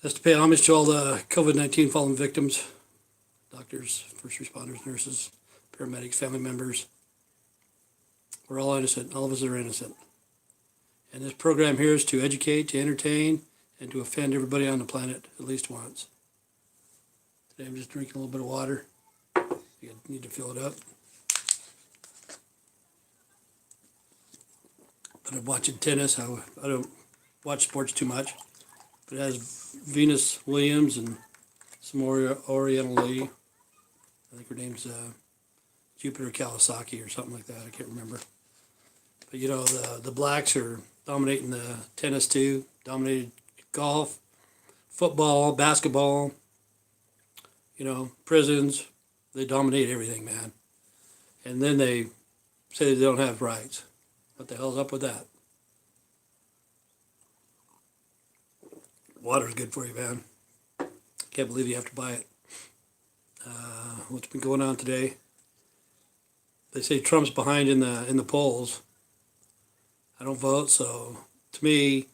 That's to pay homage to all the COVID-19 fallen victims, doctors, first responders, nurses, paramedics, family members. We're all innocent. All of us are innocent. And this program here is to educate, to entertain, and to offend everybody on the planet at least once. Today I'm just drinking a little bit of water. You need to fill it up. But I'm watching tennis. I don't watch sports too much. But it has Venus Williams and some Oriental Lee. I think her name's Jupiter Kawasaki or something like that. I can't remember. But you know, the blacks are dominating the tennis too. Dominated golf, football, basketball. You know, prisons. They dominate everything, man. And then they say they don't have rights. What the hell's up with that? Water's good for you, man. Can't believe you have to buy it. What's been going on today? They say Trump's behind in the polls. I don't vote, so to me,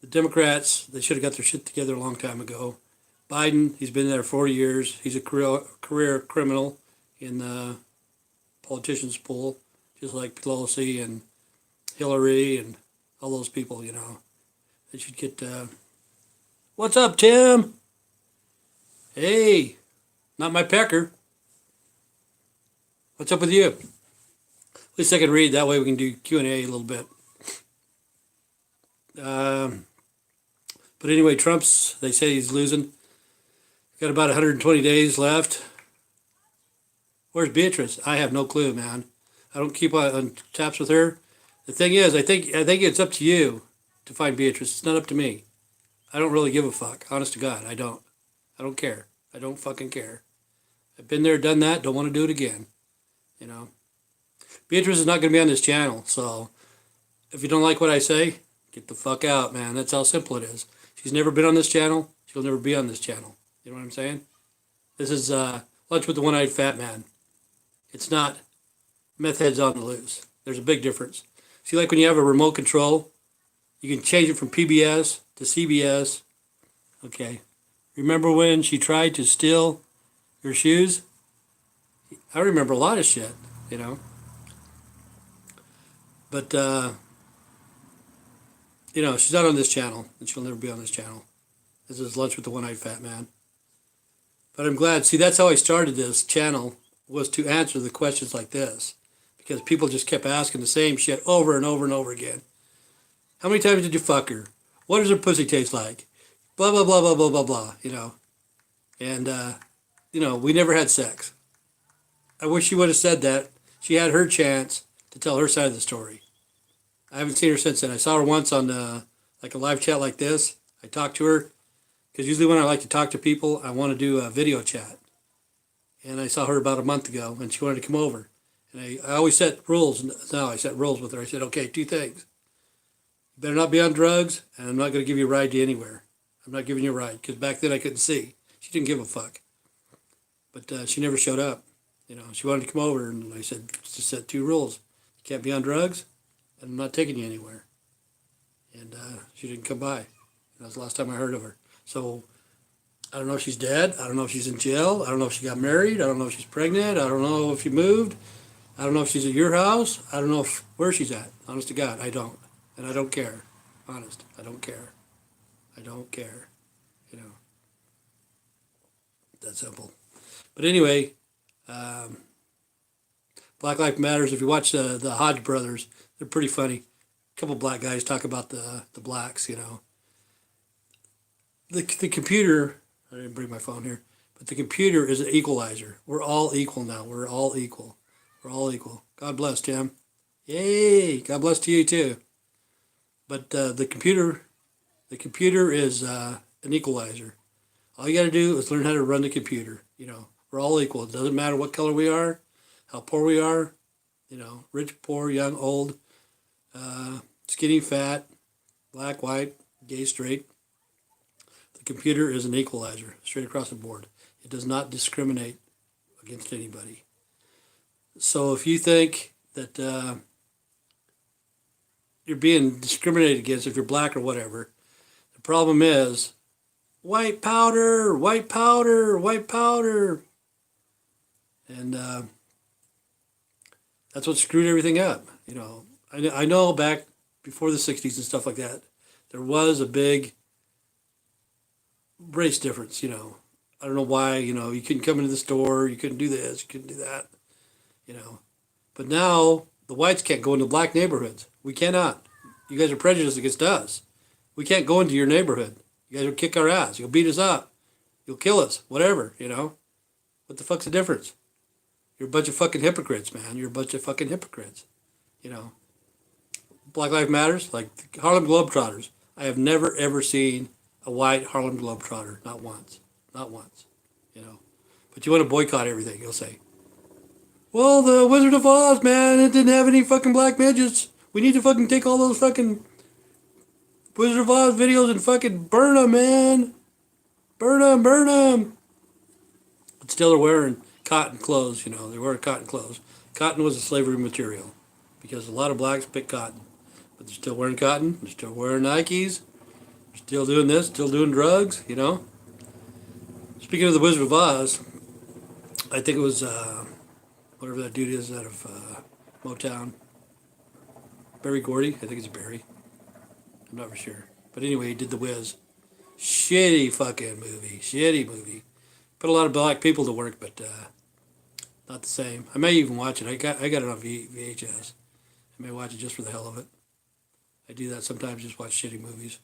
the Democrats, they should have got their shit together a long time ago. Biden, he's been there 40 years. He's a career criminal in the politicians' pool, just like Pelosi and Hillary and all those people, you know. They should get... What's up, Tim? Hey, not my pecker. What's up with you? At least I can read. That way we can do Q&A a little bit. But anyway, Trump's, they say he's losing. Got about 120 days left. Where's Beatrice? I have no clue, man. I don't keep on taps with her. The thing is, I think it's up to you to find Beatrice. It's not up to me. I don't really give a fuck. Honest to God, I don't. I don't care. I don't fucking care. I've been there, done that. Don't want to do it again. You know. Beatrice is not going to be on this channel, so if you don't like what I say, get the fuck out, man. That's how simple it is. She's never been on this channel. She'll never be on this channel. You know what I'm saying? This is Lunch with the One-Eyed Fat Man. It's not meth heads on the loose. There's a big difference. See, like when you have a remote control, you can change it from PBS to CBS. Okay. Remember when she tried to steal your shoes? I remember a lot of shit, you know. But, you know, she's not on this channel, and she'll never be on this channel. This is Lunch with the One-Eyed Fat Man. But I'm glad. See, that's how I started this channel, was to answer the questions like this. Because people just kept asking the same shit over and over and over again. How many times did you fuck her? What does her pussy taste like? Blah, blah, blah, blah, blah, blah, blah, you know. And, you know, we never had sex. I wish she would have said that. She had her chance to tell her side of the story. I haven't seen her since then. I saw her once on, like a live chat like this. I talked to her. Because usually when I like to talk to people, I want to do a video chat. And I saw her about a month ago, and she wanted to come over. And I always set rules. No, I set rules with her. I said, okay, 2 things. You better not be on drugs, and I'm not going to give you a ride to anywhere. I'm not giving you a ride, because back then I couldn't see. She didn't give a fuck. But she never showed up. You know, she wanted to come over, and I said, just set 2 rules. You can't be on drugs, and I'm not taking you anywhere. And she didn't come by. And that was the last time I heard of her. So, I don't know if she's dead. I don't know if she's in jail. I don't know if she got married. I don't know if she's pregnant. I don't know if she moved. I don't know if she's at your house. I don't know where she's at. Honest to God, I don't. And I don't care. Honest, I don't care. I don't care. You know. That simple. But anyway, Black Lives Matters. If you watch the Hodge brothers, they're pretty funny. A couple black guys talk about the blacks, you know. The computer, I didn't bring my phone here, but the computer is an equalizer. We're all equal now. We're all equal. We're all equal. God bless, Tim. Yay! God bless to you too. But the computer is an equalizer. All you got to do is learn how to run the computer. You know, we're all equal. It doesn't matter what color we are, how poor we are. You know, rich, poor, young, old, skinny, fat, black, white, gay, straight. The computer is an equalizer, straight across the board. It does not discriminate against anybody. So if you think that you're being discriminated against if you're black or whatever, the problem is white powder, white powder, white powder. And that's what screwed everything up. You know, I know back before the 60s and stuff like that, there was a big race difference, you know. I don't know why, you know, you couldn't come into the store, you couldn't do this, you couldn't do that, you know. But now the whites can't go into black neighborhoods. We cannot. You guys are prejudiced against us. We can't go into your neighborhood. You guys will kick our ass. You'll beat us up. You'll kill us. Whatever, you know. What the fuck's the difference? You're a bunch of fucking hypocrites, man. You're a bunch of fucking hypocrites. You know. Black Lives Matters, like Harlem Globetrotters. I have never ever seen a white Harlem Globetrotter. Not once. Not once. You know. But you want to boycott everything, you'll say. Well, the Wizard of Oz, man, it didn't have any fucking black midgets. We need to fucking take all those fucking Wizard of Oz videos and fucking burn them, man. Burn them, burn them. But still they're wearing cotton clothes, you know. They're wearing cotton clothes. Cotton was a slavery material because a lot of blacks picked cotton. But they're still wearing cotton. They're still wearing Nikes. They're still doing this, still doing drugs, you know. Speaking of the Wizard of Oz, I think it was whatever that dude is out of Motown. Barry Gordy. I think it's Barry. I'm not for sure. But anyway, he did The Wiz. Shitty fucking movie. Shitty movie. Put a lot of black people to work, but not the same. I may even watch it. I got it on VHS. I may watch it just for the hell of it. I do that sometimes, just watch shitty movies.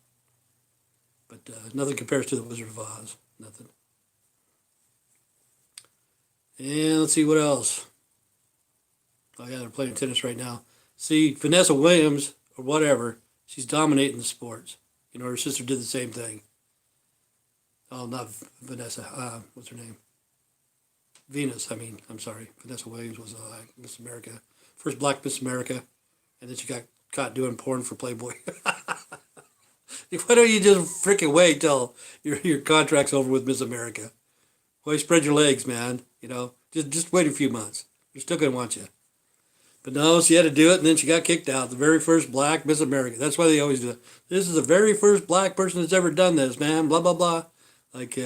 But nothing compares to The Wizard of Oz. Nothing. And let's see what else. Oh yeah, they're playing tennis right now. See, Vanessa Williams, or whatever, she's dominating the sports. You know, her sister did the same thing. Oh, not Vanessa. What's her name? Venus, I'm sorry. Vanessa Williams was Miss America. First black Miss America. And then she got caught doing porn for Playboy. Why don't you just freaking wait till your contract's over with Miss America? Why spread your legs, man? You know, just wait a few months. They're still going to want you. But no, she had to do it, and then she got kicked out. The very first black Miss America. That's why they always do it. This is the very first black person that's ever done this, man. Blah, blah, blah. Like,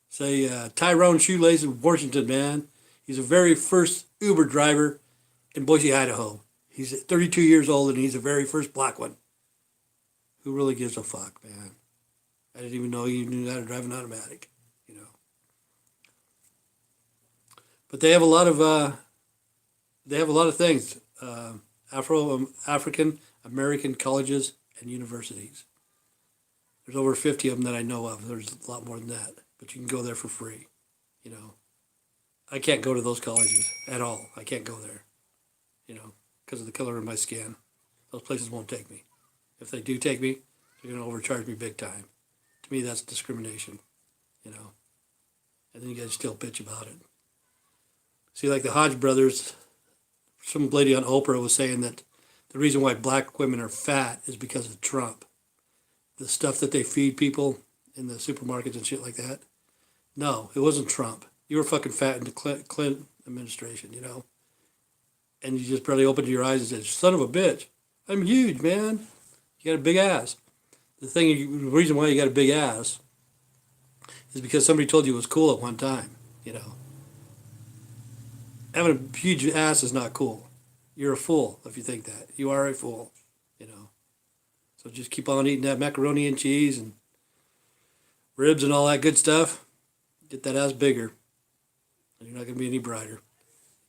say, Tyrone Shoelace of Washington, man. He's the very first Uber driver in Boise, Idaho. He's 32 years old, and he's the very first black one. Who really gives a fuck, man? I didn't even know you knew how to drive an automatic, you know. But they have a lot of things. African American colleges and universities. There's over 50 of them that I know of. There's a lot more than that, but you can go there for free. You know, I can't go to those colleges at all. I can't go there. You know, because of the color of my skin. Those places won't take me. If they do take me, they're going to overcharge me big time. To me, that's discrimination. You know, and then you guys still bitch about it. See, like the Hodge brothers. Some lady on Oprah was saying that the reason why black women are fat is because of Trump. The stuff that they feed people in the supermarkets and shit like that. No, it wasn't Trump. You were fucking fat in the Clinton administration, you know. And you just barely opened your eyes and said, son of a bitch, I'm huge, man. You got a big ass. The reason why you got a big ass is because somebody told you it was cool at one time, you know. Having a huge ass is not cool. You're a fool if you think that. You are a fool, you know. So just keep on eating that macaroni and cheese and ribs and all that good stuff. Get that ass bigger. And you're not going to be any brighter.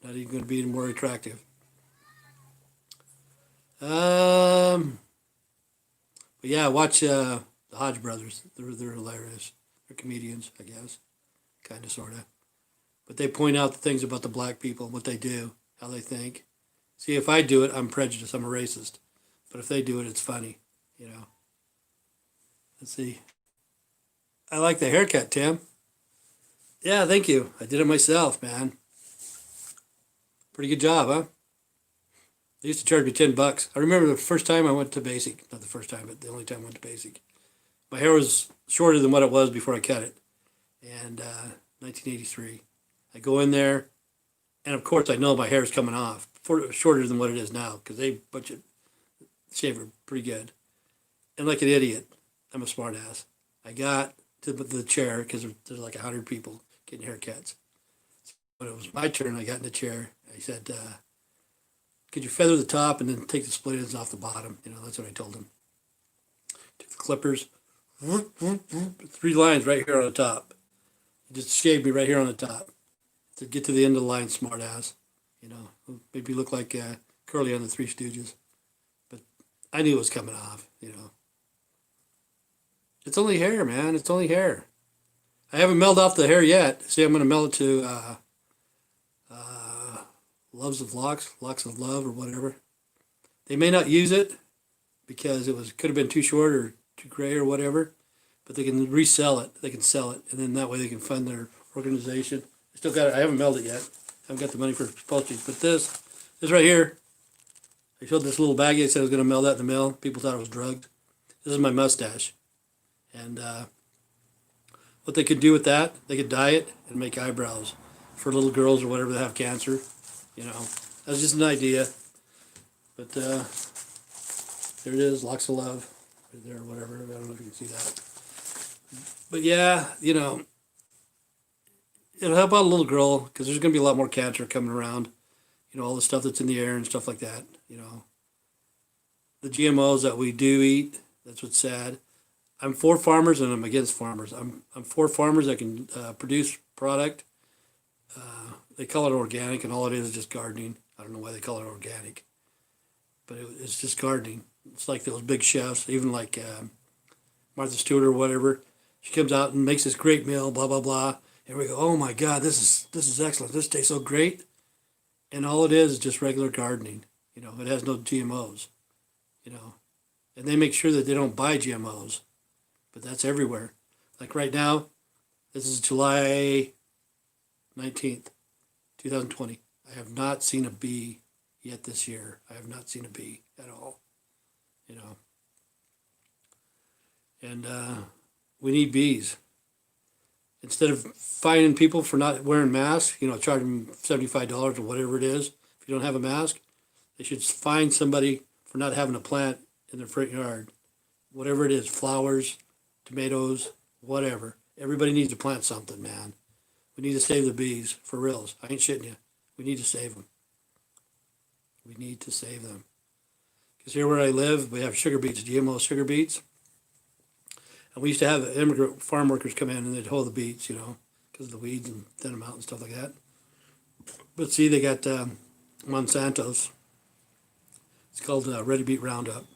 Not even going to be any more attractive. But yeah, watch the Hodge brothers. They're hilarious. They're comedians, I guess. Kind of, sort of. But they point out the things about the black people, what they do, how they think. See, if I do it, I'm prejudiced. I'm a racist. But if they do it, it's funny, you know. Let's see. I like the haircut, Tim. Yeah, thank you. I did it myself, man. Pretty good job, huh? They used to charge me $10. I remember the first time I went to Basic. Not the first time, but the only time I went to Basic. My hair was shorter than what it was before I cut it. And 1983. I go in there, and of course I know my hair is coming off, shorter than what it is now, because they shave it pretty good. And like an idiot, I'm a smart ass. I got to the chair because there's like 100 people getting haircuts. When it was my turn, I got in the chair. I said, could you feather the top and then take the split ends off the bottom? You know, that's what I told him. Took the clippers, 3 lines right here on the top. He just shaved me right here on the top to get to the end of the line, smart ass. You know, maybe look like Curly on the Three Stooges. But I knew it was coming off, you know. It's only hair, man. It's only hair. I haven't melted off the hair yet. See, I'm going to melt it to Loves of Locks, Locks of Love, or whatever. They may not use it because could have been too short or too gray or whatever, but they can resell it. They can sell it, and then that way they can fund their organization. I still got it. I haven't melted it yet. I haven't got the money for postage. But this right here, I showed this little baggie. I said I was going to mail that in the mail. People thought it was drugged. This is my mustache. And what they could do with that, they could dye it and make eyebrows for little girls or whatever that have cancer. You know, that's just an idea. But there it is, Locks of Love, right there, or whatever. I don't know if you can see that. But yeah, you know, it'll help out a little girl because there's going to be a lot more cancer coming around. You know, all the stuff that's in the air and stuff like that. You know, the GMOs that we do eat, that's what's sad. I'm for farmers and I'm against farmers. I'm for farmers that can produce product. They call it organic, and all it is just gardening. I don't know why they call it organic, but it's just gardening. It's like those big chefs, even like Martha Stewart or whatever. She comes out and makes this great meal, blah blah blah, and we go, "Oh my God, this is excellent. This tastes so great." And all it is just regular gardening. You know, it has no GMOs. You know, and they make sure that they don't buy GMOs, but that's everywhere. Like right now, this is July 19th. 2020. I have not seen a bee yet this year. I have not seen a bee at all. You know. And we need bees. Instead of fining people for not wearing masks, you know, charging them $75 or whatever it is, if you don't have a mask, they should fine somebody for not having a plant in their front yard. Whatever it is, flowers, tomatoes, whatever. Everybody needs to plant something, man. We need to save the bees, for reals. I ain't shitting you. We need to save them. We need to save them. Because here where I live, we have sugar beets, GMO sugar beets. And we used to have immigrant farm workers come in and they'd hoe the beets, you know, because of the weeds and thin them out and stuff like that. But see, they got Monsanto's. It's called Ready Beet Roundup.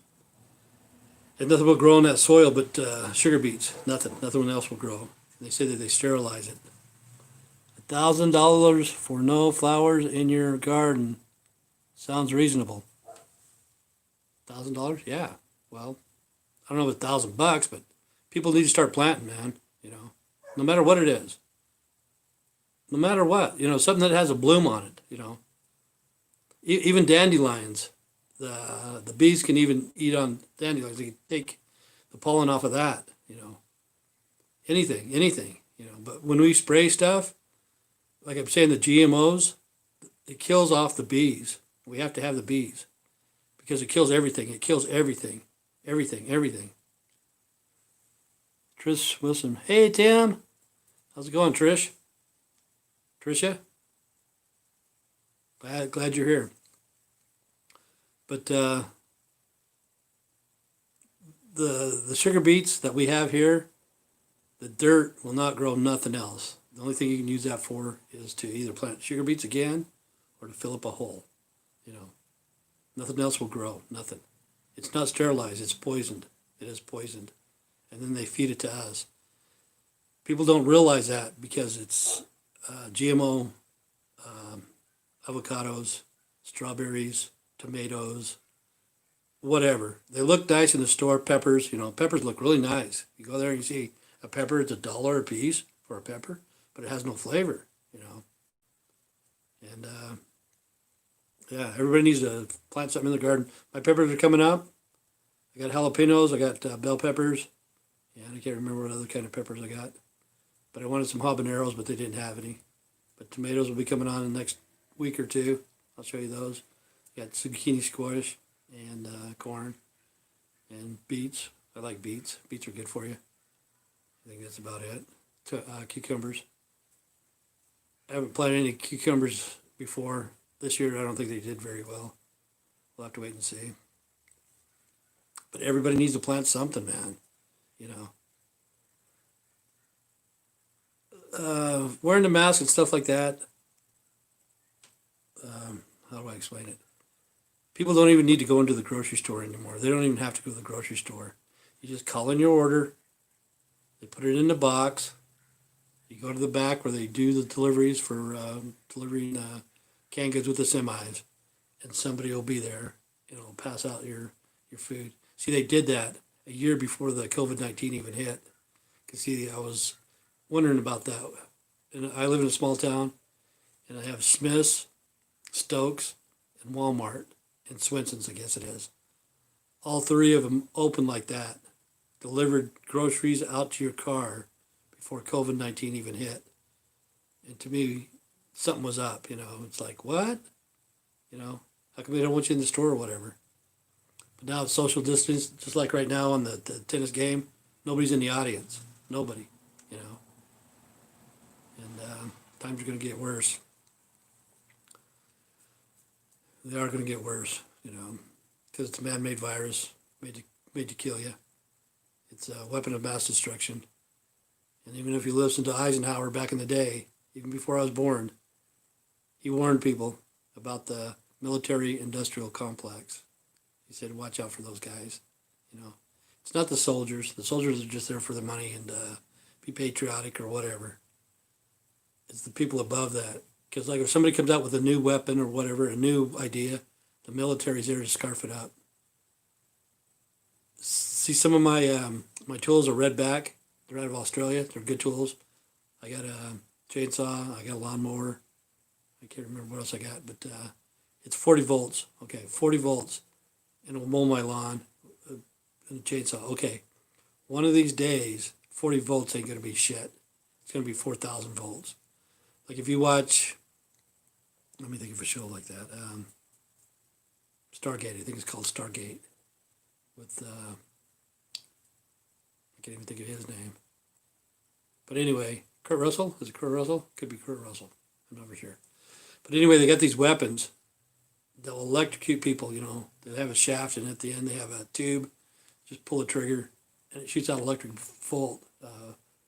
And nothing will grow in that soil but sugar beets. Nothing. Nothing else will grow. And they say that they sterilize it. $1,000 for no flowers in your garden. Sounds reasonable. $1,000? Yeah. Well, I don't know if $1,000, but people need to start planting, man. You know, no matter what it is. No matter what, you know, something that has a bloom on it. You know, even dandelions. The bees can even eat on dandelions. They can take the pollen off of that. You know, anything. You know, but when we spray stuff, like I'm saying, the GMOs, it kills off the bees. We have to have the bees because it kills everything. It kills everything. Everything. Trish Wilson. Hey, Tim. How's it going, Trish? Trisha? Glad you're here. But the sugar beets that we have here, the dirt will not grow nothing else. The only thing you can use that for is to either plant sugar beets again or to fill up a hole. You know, nothing else will grow. Nothing. It's not sterilized. It's poisoned. It is poisoned. And then they feed it to us. People don't realize that because it's GMO avocados, strawberries, tomatoes, whatever. They look nice in the store. Peppers, you know, peppers look really nice. You go there and you see a pepper, it's $1 a piece for a pepper, but it has no flavor, you know. And yeah, everybody needs to plant something in the garden. My peppers are coming up. I got jalapenos, I got bell peppers, and I can't remember what other kind of peppers I got. But I wanted some habaneros, but they didn't have any. But tomatoes will be coming on in the next week or two. I'll show you those. Got zucchini squash and corn and beets. I like beets. Beets are good for you. I think that's about it. Cucumbers. I haven't planted any cucumbers before. This year, I don't think they did very well. We'll have to wait and see. But everybody needs to plant something, man. You know, wearing the mask and stuff like that. How do I explain it? People don't even need to go into the grocery store anymore. They don't even have to go to the grocery store. You just call in your order. They put it in the box. You go to the back where they do the deliveries for delivering canned goods with the semis, and somebody will be there. It'll pass out your food. See, they did that a year before the COVID-19 even hit. Cause see, I was wondering about that. And I live in a small town, and I have Smith's, Stokes, and Walmart, and Swenson's, I guess it is. All three of them open like that. Delivered groceries out to your car before COVID-19 even hit. And to me, something was up, you know. It's like, what? You know, how come they don't want you in the store or whatever? But now it's social distance, just like right now on the tennis game. Nobody's in the audience. Nobody, you know. And times are going to get worse. They are going to get worse, you know, because it's a man-made virus made to kill you. It's a weapon of mass destruction. And even if you listen to Eisenhower back in the day, even before I was born, he warned people about the military-industrial complex. He said, watch out for those guys. You know, it's not the soldiers. The soldiers are just there for the money and be patriotic or whatever. It's the people above that. Because like if somebody comes out with a new weapon or whatever, a new idea, the military's there to scarf it up. See, some of my my tools are red back. They're out of Australia. They're good tools. I got a chainsaw. I got a lawnmower. I can't remember what else I got, but it's 40 volts. Okay, 40 volts. And it'll mow my lawn and a chainsaw. Okay, one of these days, 40 volts ain't going to be shit. It's going to be 4,000 volts. Like if you watch, let me think of a show like that. Stargate, I think it's called Stargate. With, I can't even think of his name. But anyway, Kurt Russell? Is it Kurt Russell? Could be Kurt Russell. I'm not for sure. But anyway, they got these weapons. They'll electrocute people, you know. They have a shaft, and at the end they have a tube. Just pull a trigger, and it shoots out electric volt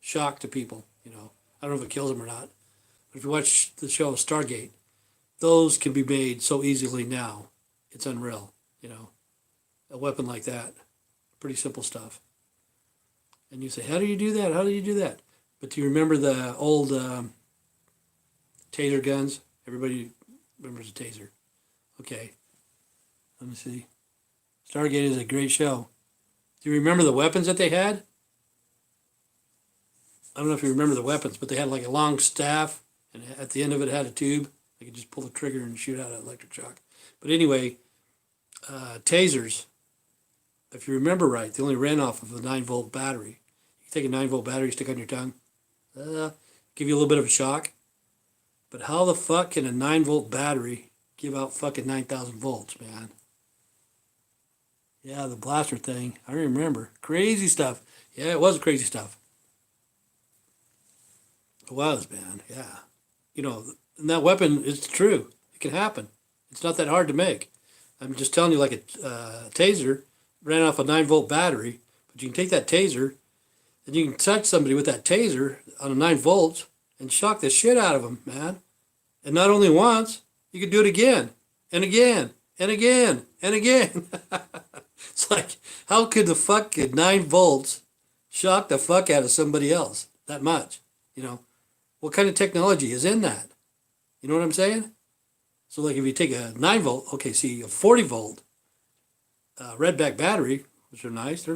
shock to people, you know. I don't know if it kills them or not. But if you watch the show Stargate, those can be made so easily now. It's unreal, you know. A weapon like that. Pretty simple stuff. And you say, how do you do that? How do you do that? But do you remember the old taser guns? Everybody remembers a taser. Okay. Let me see. Stargate is a great show. Do you remember the weapons that they had? I don't know if you remember the weapons, but they had like a long staff, and at the end of it had a tube. They could just pull the trigger and shoot out an electric shock. But anyway, tasers, if you remember right, they only ran off of a 9-volt battery. You take a 9-volt battery, stick on your tongue, give you a little bit of a shock. But how the fuck can a 9-volt battery give out fucking 9,000 volts, man? Yeah, the blaster thing. I remember. Crazy stuff. Yeah, it was crazy stuff. It was, man. Yeah. You know, and that weapon is true. It can happen. It's not that hard to make. I'm just telling you, like a taser ran off a 9-volt battery, but you can take that taser and you can touch somebody with that taser on a 9 volts and shock the shit out of them, man. And not only once, you can do it again and again and again and again. It's like, how could the fucking 9 volts shock the fuck out of somebody else that much? You know, what kind of technology is in that? You know what I'm saying? So like if you take a 9 volt, okay, see a 40 volt redback battery, which are nice,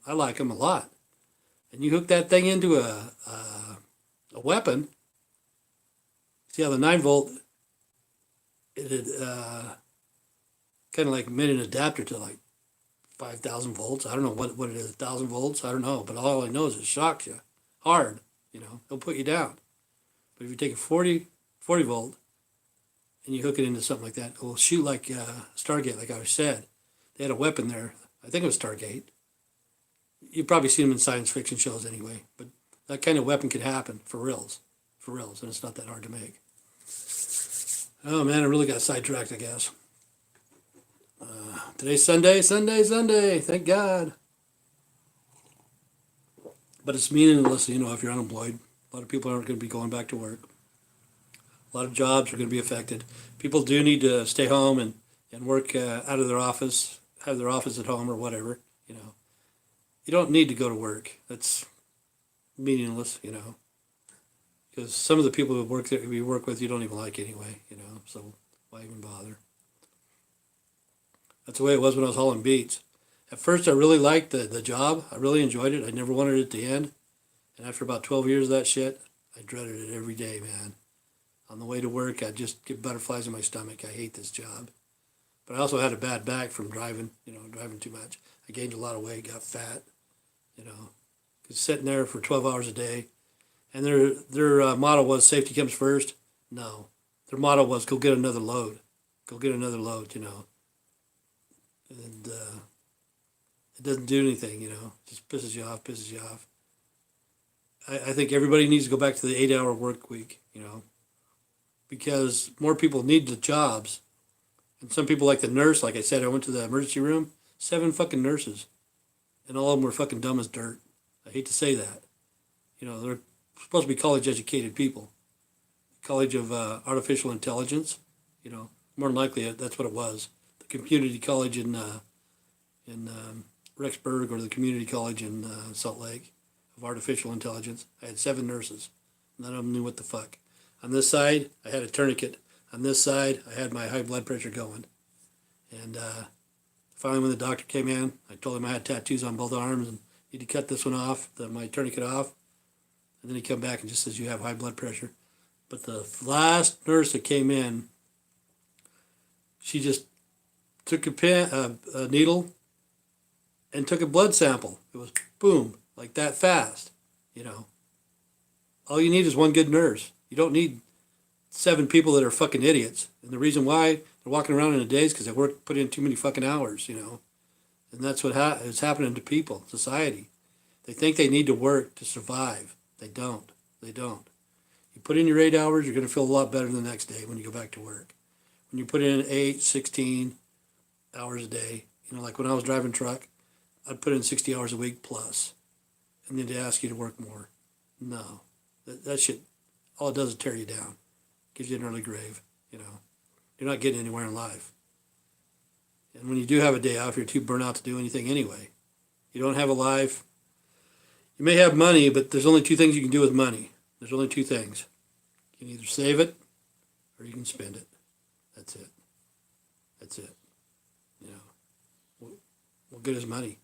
I like them a lot. And you hook that thing into a weapon. See how the 9 volt, it kind of like made an adapter to like 5,000 volts. I don't know what it is, 1,000 volts. I don't know, but all I know is it shocks you hard. You know, it'll put you down. But if you take a 40 volt and you hook it into something like that, it will shoot like Stargate, like I said. They had a weapon there. I think it was Stargate. You've probably seen them in science fiction shows anyway. But That kind of weapon could happen for reals, and it's not that hard to make. Oh man, I really got sidetracked, I guess. Today's Sunday, thank God. But it's meaningless, if you're unemployed. A lot of people aren't going to be going back to work. A lot of jobs are going to be affected. People do need to stay home and work out of their office, have their office at home or whatever, You don't need to go to work. That's meaningless, Because some of the people we work with, you don't even like anyway, So why even bother? That's the way it was when I was hauling beets. At first, I really liked the job. I really enjoyed it. I never wanted it to end. And after about 12 years of that shit, I dreaded it every day, man. On the way to work, I'd just get butterflies in my stomach. I hate this job. But I also had a bad back from driving, driving too much. I gained a lot of weight, got fat, Cause sitting there for 12 hours a day. And their motto was safety comes first. No. Their motto was go get another load. Go get another load, And it doesn't do anything, Just pisses you off. I think everybody needs to go back to the 8-hour work week, Because more people need the jobs. And some people like the nurse, like I said, I went to the emergency room, 7 fucking nurses. And all of them were fucking dumb as dirt. I hate to say that. They're supposed to be college educated people. College of Artificial Intelligence, more than likely that's what it was. The community college in Rexburg or the community college in Salt Lake of Artificial Intelligence. I had 7 nurses. None of them knew what the fuck. On this side, I had a tourniquet. On this side, I had my high blood pressure going. And finally, when the doctor came in, I told him I had tattoos on both arms and need to cut this one off, my tourniquet off. And then he come back and just says, you have high blood pressure. But the last nurse that came in, she just took a needle and took a blood sample. It was boom, like that fast, All you need is one good nurse. You don't need 7 people that are fucking idiots. And the reason why they're walking around in a daze because they put in too many fucking hours, And that's what is happening to people, society. They think they need to work to survive. They don't. You put in your 8 hours, you're going to feel a lot better the next day when you go back to work. When you put in 8, 16 hours a day, like when I was driving truck, I'd put in 60 hours a week plus. And then they ask you to work more. No. That shit, all it does is tear you down. Gives you an early grave, You're not getting anywhere in life. And when you do have a day off, you're too burnt out to do anything anyway. You don't have a life. You may have money, but there's only 2 things you can do with money. There's only 2 things. You can either save it or you can spend it. That's it. What good is money?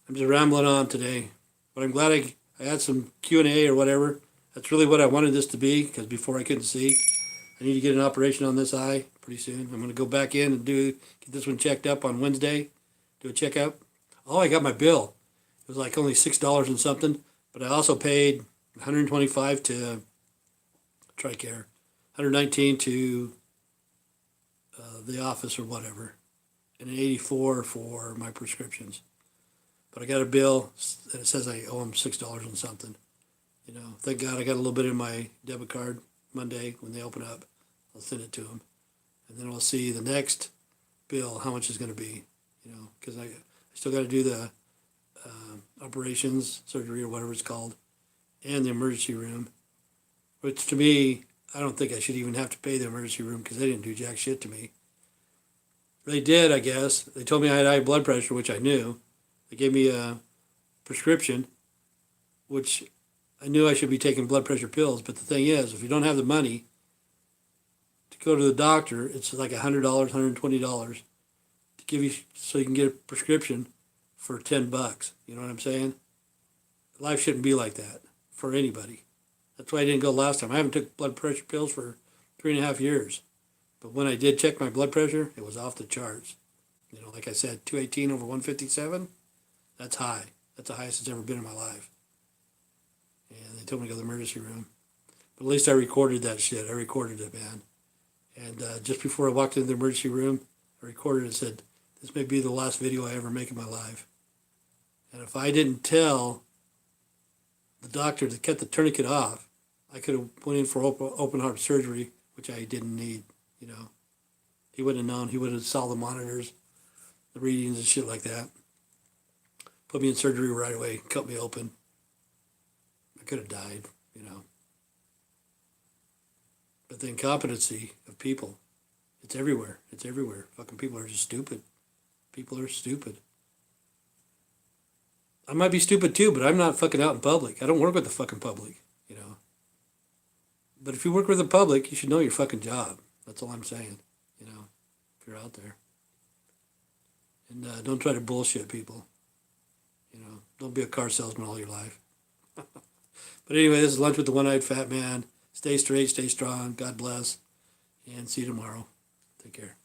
I'm just rambling on today, but I'm glad I had some Q&A or whatever. That's really what I wanted this to be, because before I couldn't see. I need to get an operation on this eye pretty soon. I'm going to go back in and get this one checked up on Wednesday, do a checkup. Oh, I got my bill. It was like only $6 and something, but I also paid $125 to TRICARE, $119 to the office or whatever, and $84 for my prescriptions. But I got a bill that says I owe them $6 and something. Thank God I got a little bit in my debit card Monday when they open up. I'll send it to them. And then we'll see the next bill, how much it's going to be, because I still got to do the operations, surgery, or whatever it's called, and the emergency room, which to me, I don't think I should even have to pay the emergency room because they didn't do jack shit to me. They did, I guess. They told me I had high blood pressure, which I knew. They gave me a prescription, which I knew I should be taking blood pressure pills. But the thing is, if you don't have the money to go to the doctor, it's like $100, $120 to give you so you can get a prescription for $10. You know what I'm saying? Life shouldn't be like that for anybody. That's why I didn't go last time. I haven't took blood pressure pills for 3.5 years. But when I did check my blood pressure, it was off the charts. Like I said, 218 over 157, that's high. That's the highest it's ever been in my life. And they told me to go to the emergency room. But at least I recorded that shit. I recorded it, man. And just before I walked into the emergency room, I recorded it and said, this may be the last video I ever make in my life. And if I didn't tell the doctor to cut the tourniquet off, I could have went in for open heart surgery, which I didn't need, you know. He wouldn't have known. He would have saw the monitors, the readings and shit like that. Put me in surgery right away, cut me open. I could have died, you know. But the incompetency of people, it's everywhere. It's everywhere. Fucking people are just stupid. People are stupid. I might be stupid too, but I'm not fucking out in public. I don't work with the fucking public, you know. But if you work with the public, you should know your fucking job. That's all I'm saying, you know, if you're out there. And don't try to bullshit people. You know, don't be a car salesman all your life. But anyway, this is Lunch with the One-Eyed Fat Man. Stay straight, stay strong. God bless. And see you tomorrow. Take care.